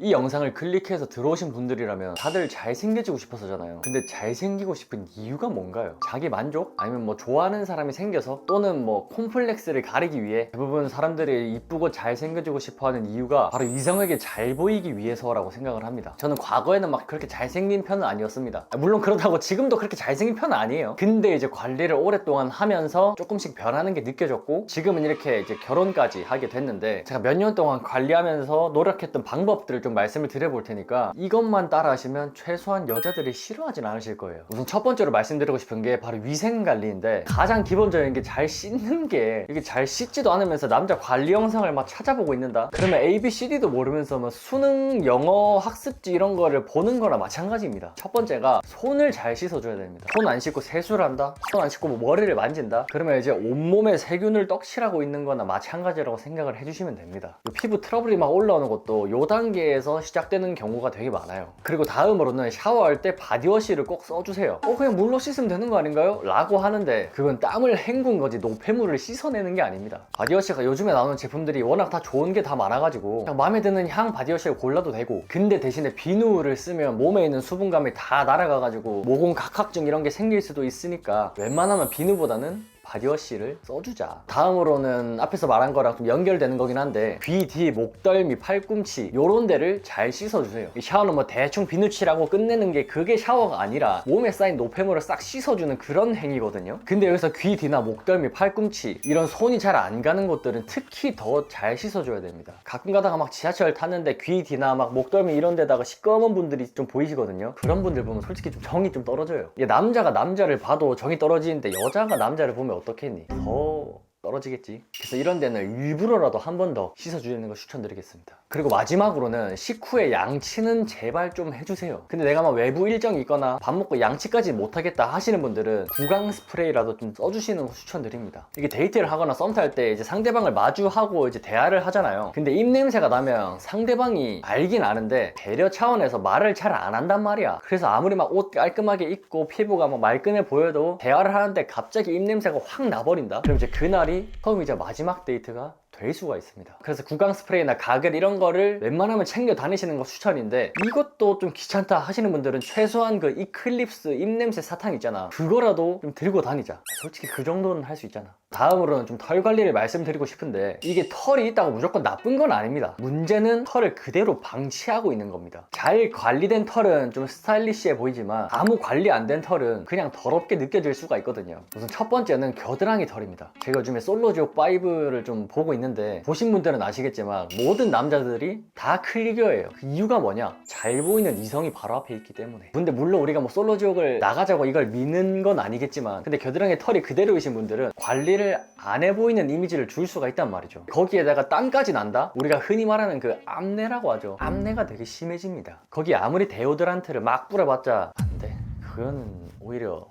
이 영상을 클릭해서 들어오신 분들이라면 다들 잘생겨지고 싶어서잖아요. 근데 잘생기고 싶은 이유가 뭔가요? 자기 만족? 아니면 뭐 좋아하는 사람이 생겨서? 또는 뭐 콤플렉스를 가리기 위해? 대부분 사람들이 이쁘고 잘생겨지고 싶어하는 이유가 바로 이성에게 잘 보이기 위해서라고 생각을 합니다. 저는 과거에는 막 그렇게 잘생긴 편은 아니었습니다. 물론 그렇다고 지금도 그렇게 잘생긴 편은 아니에요. 근데 이제 관리를 오랫동안 하면서 조금씩 변하는 게 느껴졌고, 지금은 이렇게 이제 결혼까지 하게 됐는데, 제가 몇 년 동안 관리하면서 노력했던 방법들을 좀 말씀을 드려볼 테니까 이것만 따라 하시면 최소한 여자들이 싫어하진 않으실 거예요. 우선 첫 번째로 말씀드리고 싶은 게 바로 위생관리인데, 가장 기본적인 게 잘 씻는 게, 이게 잘 씻지도 않으면서 남자 관리 영상을 막 찾아보고 있는다? 그러면 ABCD도 모르면서 뭐 수능, 영어, 학습지 이런 거를 보는 거나 마찬가지입니다. 첫 번째가 손을 잘 씻어줘야 됩니다. 손 안 씻고 세수를 한다? 손 안 씻고 뭐 머리를 만진다? 그러면 이제 온몸에 세균을 떡칠하고 있는 거나 마찬가지라고 생각을 해주시면 됩니다. 피부 트러블이 막 올라오는 것도 요 단계에서 시작되는 경우가 되게 많아요. 그리고 다음으로는 샤워할 때 바디워시를 꼭 써주세요. 그냥 물로 씻으면 되는 거 아닌가요? 라고 하는데, 그건 땀을 헹군 거지 노폐물을 씻어내는 게 아닙니다. 바디워시가 요즘에 나오는 제품들이 워낙 다 좋은 게 다 많아가지고 그냥 마음에 드는 향 바디워시를 골라도 되고, 근데 대신에 비누를 쓰면 몸에 있는 수분감이 다 날아가가지고 모공 각학증 이런 게 생길 수도 있으니까 웬만하면 비누보다는 바디워시를 써주자. 다음으로는 앞에서 말한 거랑 좀 연결되는 거긴 한데, 귀 뒤, 목덜미, 팔꿈치 요런 데를 잘 씻어주세요. 이 샤워는 뭐 대충 비누칠하고 끝내는 게 그게 샤워가 아니라 몸에 쌓인 노폐물을 싹 씻어주는 그런 행위거든요. 근데 여기서 귀 뒤나 목덜미, 팔꿈치 이런 손이 잘 안 가는 곳들은 특히 더 잘 씻어줘야 됩니다. 가끔 가다가 막 지하철 탔는데 귀 뒤나 막 목덜미 이런 데다가 시꺼먼 분들이 좀 보이시거든요. 그런 분들 보면 솔직히 좀 정이 좀 떨어져요. 이게 남자가 남자를 봐도 정이 떨어지는데 여자가 남자를 보면 어떻겠니? 더 떨어지겠지. 그래서 이런 데는 일부러라도 한 번 더 씻어주는 거 추천드리겠습니다. 그리고 마지막으로는 식후에 양치는 제발 좀 해주세요. 근데 내가 막 외부 일정이 있거나 밥 먹고 양치까지 못하겠다 하시는 분들은 구강 스프레이라도 좀 써주시는 거 추천드립니다. 이게 데이트를 하거나 썸 탈 때 이제 상대방을 마주하고 이제 대화를 하잖아요. 근데 입냄새가 나면 상대방이 알긴 아는데 배려 차원에서 말을 잘 안 한단 말이야. 그래서 아무리 막 옷 깔끔하게 입고 피부가 막 말끔해 보여도 대화를 하는데 갑자기 입냄새가 확 나버린다? 그럼 이제 그날이 처음이자 마지막 데이트가 될 수가 있습니다. 그래서 구강 스프레이나 가글 이런 거를 웬만하면 챙겨 다니시는 거 추천인데, 이것도 좀 귀찮다 하시는 분들은 최소한 그 이클립스 입냄새 사탕 있잖아, 그거라도 좀 들고 다니자. 솔직히 그 정도는 할 수 있잖아. 다음으로는 좀 털 관리를 말씀드리고 싶은데, 이게 털이 있다고 무조건 나쁜 건 아닙니다. 문제는 털을 그대로 방치하고 있는 겁니다. 잘 관리된 털은 좀 스타일리시해 보이지만 아무 관리 안 된 털은 그냥 더럽게 느껴질 수가 있거든요. 우선 첫 번째는 겨드랑이 털입니다. 제가 요즘에 솔로지옥 5를 좀 보고 있는데, 보신 분들은 아시겠지만 모든 남자들이 다 클리어예요. 그 이유가 뭐냐? 잘 보이는 이성이 바로 앞에 있기 때문에. 근데 물론 우리가 뭐 솔로지옥을 나가자고 이걸 미는 건 아니겠지만, 근데 겨드랑이 털이 그대로이신 분들은 관리를 안 해 보이는 이미지를 줄 수가 있단 말이죠. 거기에다가 땀까지 난다? 우리가 흔히 말하는 그 암내라고 하죠. 암내가 되게 심해집니다. 거기에 아무리 데오드란트를 막 뿌려봤자 안 돼. 그거는 오히려.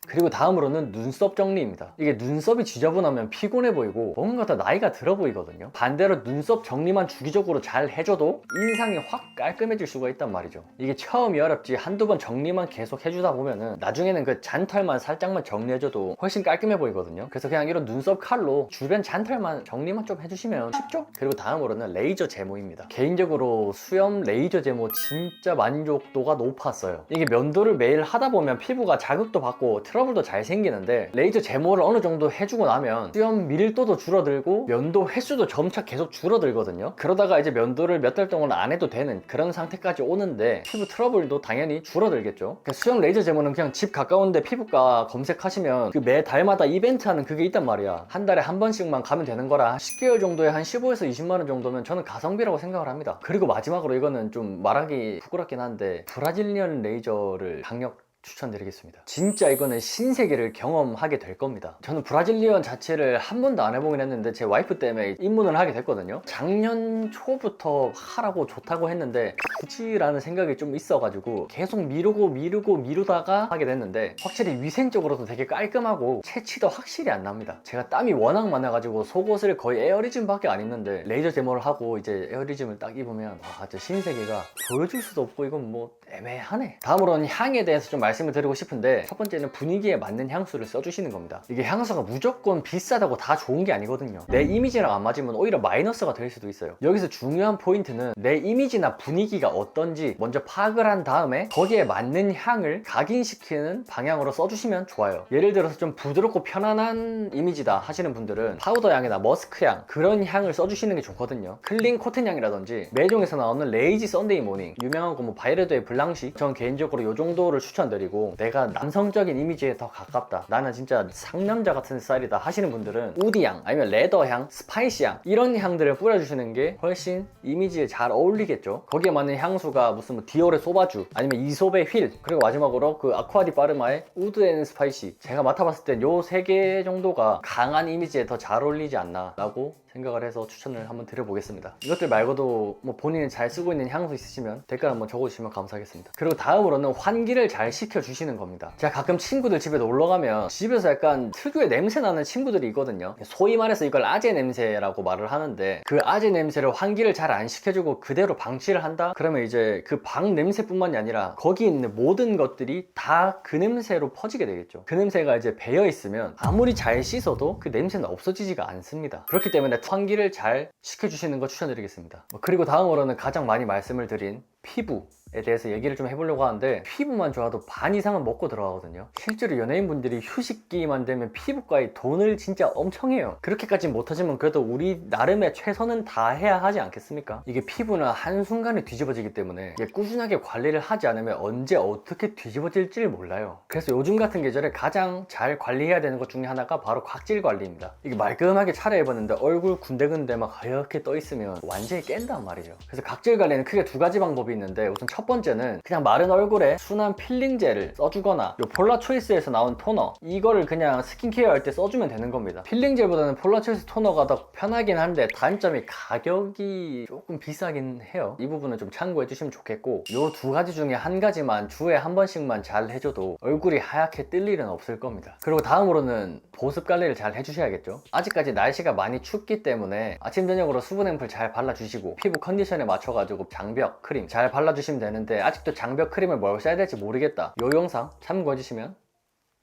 그리고 다음으로는 눈썹 정리입니다. 이게 눈썹이 지저분하면 피곤해 보이고 뭔가 더 나이가 들어 보이거든요. 반대로 눈썹 정리만 주기적으로 잘 해줘도 인상이 확 깔끔해질 수가 있단 말이죠. 이게 처음이 어렵지 한두 번 정리만 계속 해주다 보면은 나중에는 그 잔털만 살짝만 정리해줘도 훨씬 깔끔해 보이거든요. 그래서 그냥 이런 눈썹 칼로 주변 잔털만 정리만 좀 해주시면 쉽죠? 그리고 다음으로는 레이저 제모입니다. 개인적으로 수염 레이저 제모 진짜 만족도가 높았어요. 이게 면도를 매일 하다 보면 피부가 자극도 받고 트러블도 잘 생기는데, 레이저 제모를 어느 정도 해주고 나면 수염 밀도도 줄어들고 면도 횟수도 점차 계속 줄어들거든요. 그러다가 이제 면도를 몇 달 동안 안 해도 되는 그런 상태까지 오는데 피부 트러블도 당연히 줄어들겠죠. 수염 레이저 제모는 그냥 집 가까운데 피부과 검색하시면 그 매 달마다 이벤트 하는 그게 있단 말이야. 한 달에 한 번씩만 가면 되는 거라 10개월 정도에 한 15에서 20만원 정도면 저는 가성비라고 생각을 합니다. 그리고 마지막으로 이거는 좀 말하기 부끄럽긴 한데, 브라질리언 레이저를 강력 추천드리겠습니다. 진짜 이거는 신세계를 경험하게 될 겁니다. 저는 브라질리언 자체를 한 번도 안 해보긴 했는데 제 와이프 때문에 입문을 하게 됐거든요. 작년 초부터 하라고 좋다고 했는데 굳이라는 생각이 좀 있어가지고 계속 미루다가 하게 됐는데, 확실히 위생적으로도 되게 깔끔하고 채취도 확실히 안 납니다. 제가 땀이 워낙 많아가지고 속옷을 거의 에어리즘밖에 안 입는데 레이저 제모를 하고 이제 에어리즘을 딱 입으면 와, 진짜 신세계가 보여줄 수도 없고 이건 뭐 애매하네. 다음으로는 향에 대해서 좀 말씀을 드리고 싶은데, 첫 번째는 분위기에 맞는 향수를 써주시는 겁니다. 이게 향수가 무조건 비싸다고 다 좋은 게 아니거든요. 내 이미지랑 안 맞으면 오히려 마이너스가 될 수도 있어요. 여기서 중요한 포인트는 내 이미지나 분위기가 어떤지 먼저 파악을 한 다음에 거기에 맞는 향을 각인시키는 방향으로 써주시면 좋아요. 예를 들어서 좀 부드럽고 편안한 이미지다 하시는 분들은 파우더 향이나 머스크 향, 그런 향을 써주시는 게 좋거든요. 클린 코튼 향이라든지 매종에서 나오는 레이지 썬데이 모닝, 유명한 거 뭐 바이레도의 블랑시, 전 개인적으로 이 정도를 추천드리고, 내가 남성적인 이미지에 더 가깝다, 나는 진짜 상남자 같은 스타일이다 하시는 분들은 우디 향, 아니면 레더 향, 스파이시 향, 이런 향들을 뿌려주시는 게 훨씬 이미지에 잘 어울리겠죠. 거기에 맞는 향수가 무슨 뭐 디올의 소바주, 아니면 이솝의 휠, 그리고 마지막으로 그 아쿠아디 파르마의 우드 앤 스파이시, 제가 맡아봤을 땐 요 3개 정도가 강한 이미지에 더 잘 어울리지 않나 라고 생각을 해서 추천을 한번 드려보겠습니다. 이것들 말고도 뭐 본인이 잘 쓰고 있는 향수 있으시면 댓글 한번 적어주시면 감사하겠습니다. 그리고 다음으로는 환기를 잘 시켜주시는 겁니다. 제가 가끔 친구들 집에 놀러가면 집에서 약간 특유의 냄새 나는 친구들이 있거든요. 소위 말해서 이걸 아재 냄새라고 말을 하는데, 그 아재 냄새를 환기를 잘 안 시켜주고 그대로 방치를 한다? 그러면 이제 그 방 냄새뿐만이 아니라 거기 있는 모든 것들이 다 그 냄새로 퍼지게 되겠죠. 그 냄새가 이제 배어 있으면 아무리 잘 씻어도 그 냄새는 없어지지가 않습니다. 그렇기 때문에 환기를 잘 시켜주시는 거 추천드리겠습니다. 그리고 다음으로는 가장 많이 말씀을 드린 피부에 대해서 얘기를 좀 해보려고 하는데, 피부만 좋아도 반 이상은 먹고 들어가거든요. 실제로 연예인분들이 휴식기만 되면 피부과에 돈을 진짜 엄청 해요. 그렇게까지 못하지만 그래도 우리 나름의 최선은 다 해야 하지 않겠습니까? 이게 피부는 한순간에 뒤집어지기 때문에 이게 꾸준하게 관리를 하지 않으면 언제 어떻게 뒤집어질지 몰라요. 그래서 요즘 같은 계절에 가장 잘 관리해야 되는 것 중에 하나가 바로 각질 관리입니다. 이게 말끔하게 차려입었는데 얼굴 군데군데 막 하얗게 떠 있으면 완전히 깬단 말이죠. 그래서 각질 관리는 크게 2가지 방법이 있는데, 우선 첫 번째는 그냥 마른 얼굴에 순한 필링 젤을 써주거나 요 폴라 초이스에서 나온 토너, 이거를 그냥 스킨케어 할 때 써주면 되는 겁니다. 필링 젤보다는 폴라 초이스 토너가 더 편하긴 한데 단점이 가격이 조금 비싸긴 해요. 이 부분은 좀 참고해 주시면 좋겠고, 요 2가지 중에 한 가지만 주에 한 번씩만 잘 해줘도 얼굴이 하얗게 뜰 일은 없을 겁니다. 그리고 다음으로는 보습 관리를 잘 해주셔야겠죠. 아직까지 날씨가 많이 춥기 때문에 아침 저녁으로 수분 앰플 잘 발라주시고, 피부 컨디션에 맞춰가지고 장벽 크림 잘 발라주시면 되는데, 아직도 장벽 크림을 뭘 써야 될지 모르겠다, 요 영상 참고해주시면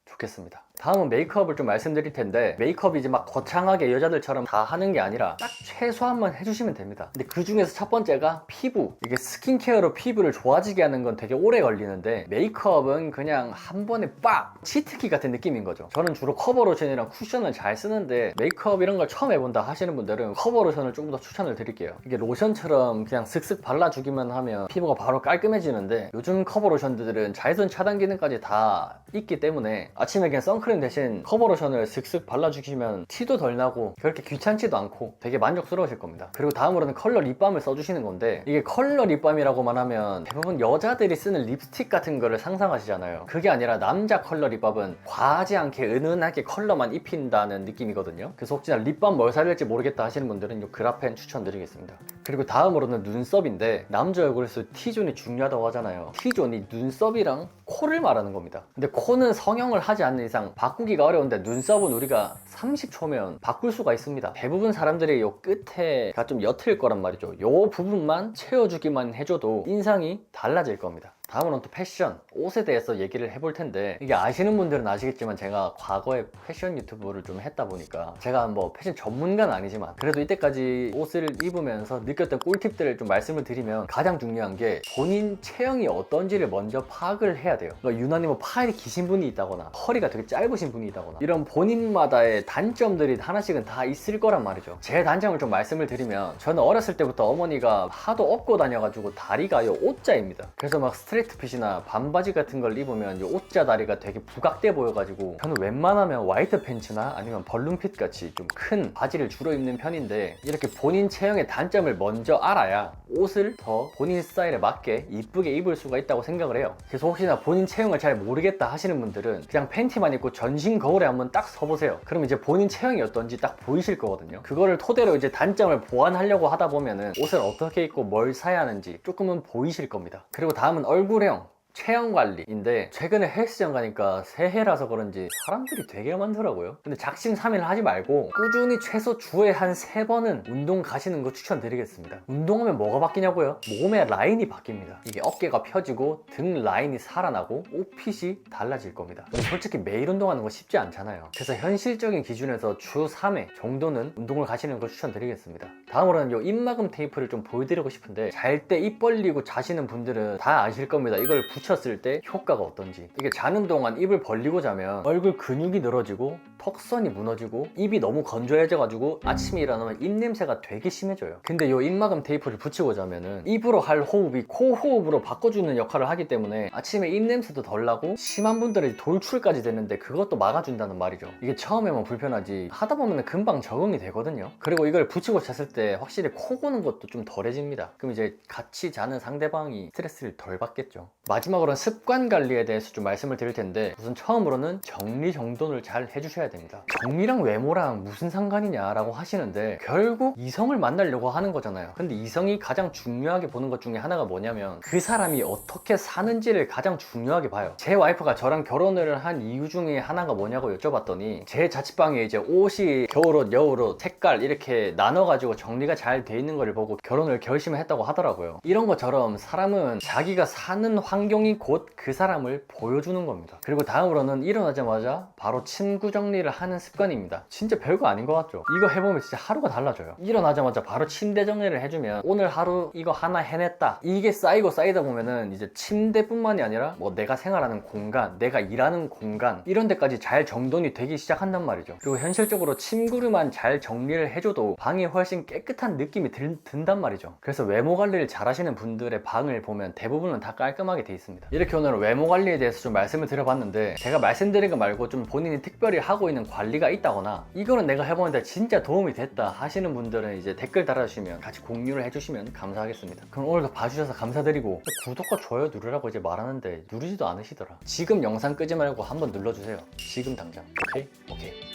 좋겠습니다. 다음은 메이크업을 좀 말씀드릴 텐데, 메이크업이 이제 막 거창하게 여자들처럼 다 하는 게 아니라 딱 최소한만 해주시면 됩니다. 근데 그 중에서 첫 번째가 피부. 이게 스킨케어로 피부를 좋아지게 하는 건 되게 오래 걸리는데, 메이크업은 그냥 한 번에 빡! 치트키 같은 느낌인 거죠. 저는 주로 커버 로션이랑 쿠션을 잘 쓰는데, 메이크업 이런 걸 처음 해본다 하시는 분들은 커버 로션을 조금 더 추천을 드릴게요. 이게 로션처럼 그냥 슥슥 발라주기만 하면 피부가 바로 깔끔해지는데, 요즘 커버 로션들은 자외선 차단 기능까지 다 있기 때문에 아침에 그냥 선크림 대신 커버 로션을 슥슥 발라주시면 티도 덜 나고 그렇게 귀찮지도 않고 되게 만족스러우실 겁니다. 그리고 다음으로는 컬러 립밤을 써주시는 건데, 이게 컬러 립밤이라고만 하면 대부분 여자들이 쓰는 립스틱 같은 거를 상상하시잖아요. 그게 아니라 남자 컬러 립밤은 과하지 않게 은은하게 컬러만 입힌다는 느낌이거든요. 그래서 혹시나 립밤 뭘 사야 될지 모르겠다 하시는 분들은 이 그라펜 추천드리겠습니다. 그리고 다음으로는 눈썹인데, 남자 얼굴에서 T존이 중요하다고 하잖아요. T존이 눈썹이랑 코를 말하는 겁니다. 근데 코는 성형을 하지 않는 이상 바꾸기가 어려운데, 눈썹은 우리가 30초면 바꿀 수가 있습니다. 대부분 사람들이 요 끝에가 좀 옅을 거란 말이죠. 요 부분만 채워주기만 해줘도 인상이 달라질 겁니다. 다음으로는 또 패션, 옷에 대해서 얘기를 해볼 텐데, 이게 아시는 분들은 아시겠지만 제가 과거에 패션 유튜브를 좀 했다 보니까, 제가 뭐 패션 전문가는 아니지만 그래도 이때까지 옷을 입으면서 느꼈던 꿀팁들을 좀 말씀을 드리면, 가장 중요한 게 본인 체형이 어떤지를 먼저 파악을 해야 돼요. 그러니까 유난히 뭐 팔이 기신 분이 있다거나 허리가 되게 짧으신 분이 있다거나, 이런 본인마다의 단점들이 하나씩은 다 있을 거란 말이죠. 제 단점을 좀 말씀을 드리면, 저는 어렸을 때부터 어머니가 하도 업고 다녀가지고 다리가 요 O자입니다. 그래서 막 스트레이트 핏이나 반바지 같은 걸 입으면 이 O자 다리가 되게 부각돼 보여가지고, 저는 웬만하면 화이트 팬츠나 아니면 벌룬핏 같이 좀 큰 바지를 주로 입는 편인데, 이렇게 본인 체형의 단점을 먼저 알아야 옷을 더 본인 스타일에 맞게 이쁘게 입을 수가 있다고 생각을 해요. 그래서 혹시나 본인 체형을 잘 모르겠다 하시는 분들은 그냥 팬티만 입고 전신 거울에 한번 딱 서보세요. 그럼 이제 본인 체형이 어떤지 딱 보이실 거거든요. 그거를 토대로 이제 단점을 보완하려고 하다 보면은 옷을 어떻게 입고 뭘 사야 하는지 조금은 보이실 겁니다. 그리고 다음은 얼굴형. 체형 관리인데 최근에 헬스장 가니까 새해라서 그런지 사람들이 되게 많더라고요. 근데 작심삼일 하지 말고 꾸준히 최소 주에 한 3번은 운동 가시는 거 추천드리겠습니다. 운동하면 뭐가 바뀌냐고요? 몸의 라인이 바뀝니다. 이게 어깨가 펴지고 등 라인이 살아나고 옷핏이 달라질 겁니다. 근데 솔직히 매일 운동하는 거 쉽지 않잖아요. 그래서 현실적인 기준에서 주 3회 정도는 운동을 가시는 걸 추천드리겠습니다. 다음으로는 이 입막음 테이프를 좀 보여드리고 싶은데 잘 때 입 벌리고 자시는 분들은 다 아실 겁니다. 이걸 붙였을 때 효과가 어떤지. 이게 자는 동안 입을 벌리고 자면 얼굴 근육이 늘어지고 턱선이 무너지고 입이 너무 건조해져가지고 아침에 일어나면 입냄새가 되게 심해져요. 근데 이 입막음 테이프를 붙이고 자면은 입으로 할 호흡이 코 호흡으로 바꿔주는 역할을 하기 때문에 아침에 입냄새도 덜 나고 심한 분들은 돌출까지 되는데 그것도 막아준다는 말이죠. 이게 처음에만 불편하지 하다 보면 금방 적응이 되거든요. 그리고 이걸 붙이고 잤을 때 확실히 코 고는 것도 좀 덜해집니다. 그럼 이제 같이 자는 상대방이 스트레스를 덜 받겠죠. 마지막으로는 습관 관리에 대해서 좀 말씀을 드릴 텐데 우선 처음으로는 정리정돈을 잘 해주셔야 됩니다. 정리랑 외모랑 무슨 상관이냐라고 하시는데 결국 이성을 만나려고 하는 거잖아요. 근데 이성이 가장 중요하게 보는 것 중에 하나가 뭐냐면 그 사람이 어떻게 사는지를 가장 중요하게 봐요. 제 와이프가 저랑 결혼을 한 이유 중에 하나가 뭐냐고 여쭤봤더니 제 자취방에 이제 옷이 겨울옷, 여울옷, 색깔 이렇게 나눠가지고 정리가 잘 돼 있는 걸 보고 결혼을 결심을 했다고 하더라고요. 이런 것처럼 사람은 자기가 사는 환경이 곧 그 사람을 보여주는 겁니다. 그리고 다음으로는 일어나자마자 바로 침구 정리를 하는 습관입니다. 진짜 별거 아닌 것 같죠? 이거 해보면 진짜 하루가 달라져요. 일어나자마자 바로 침대 정리를 해주면 오늘 하루 이거 하나 해냈다. 이게 쌓이고 쌓이다 보면은 이제 침대뿐만이 아니라 뭐 내가 생활하는 공간, 내가 일하는 공간 이런 데까지 잘 정돈이 되기 시작한단 말이죠. 그리고 현실적으로 침구류만 잘 정리를 해줘도 방이 훨씬 깨끗한 느낌이 든단 말이죠. 그래서 외모 관리를 잘 하시는 분들의 방을 보면 대부분은 다 깔끔하게 돼 있습니다. 이렇게 오늘 외모 관리에 대해서 좀 말씀을 드려봤는데 제가 말씀드린 거 말고 좀 본인이 특별히 하고 있는 관리가 있다거나 이거는 내가 해보는데 진짜 도움이 됐다 하시는 분들은 이제 댓글 달아주시면 같이 공유를 해주시면 감사하겠습니다. 그럼 오늘도 봐주셔서 감사드리고 구독과 좋아요 누르라고 이제 말하는데 누르지도 않으시더라. 지금 영상 끄지 말고 한번 눌러주세요. 지금 당장. 오케이? 오케이.